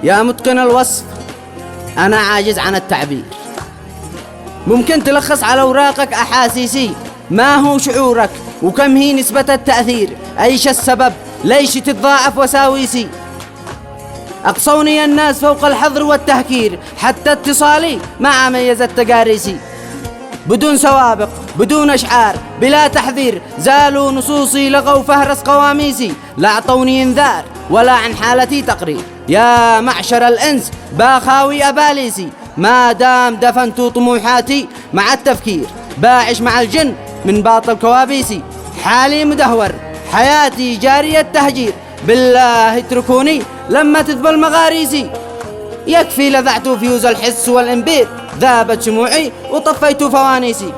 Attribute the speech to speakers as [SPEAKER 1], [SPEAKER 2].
[SPEAKER 1] يا متقن الوصف أنا عاجز عن التعبير. ممكن تلخص على أوراقك أحاسيسي؟ ما هو شعورك وكم هي نسبة التأثير؟ أيش السبب ليش تتضاعف وساويسي؟ أقصوني الناس فوق الحظر والتهكير، حتى اتصالي مع ميز التقاريسي. بدون سوابق بدون أشعار بلا تحذير، زالوا نصوصي لغوا فهرس قواميسي. لا أعطوني إنذار ولا عن حالتي تقرير، يا معشر الإنس باخاوي أباليسي. ما دام دفنت طموحاتي مع التفكير، باعش مع الجن من باطل كوابيسي. حالي مدهور حياتي جارية تهجير، بالله اتركوني لما تذبل مغاريسي. يكفي لذعت فيوز الحس والإنبير، ذابت شموعي وطفيت فوانيسي.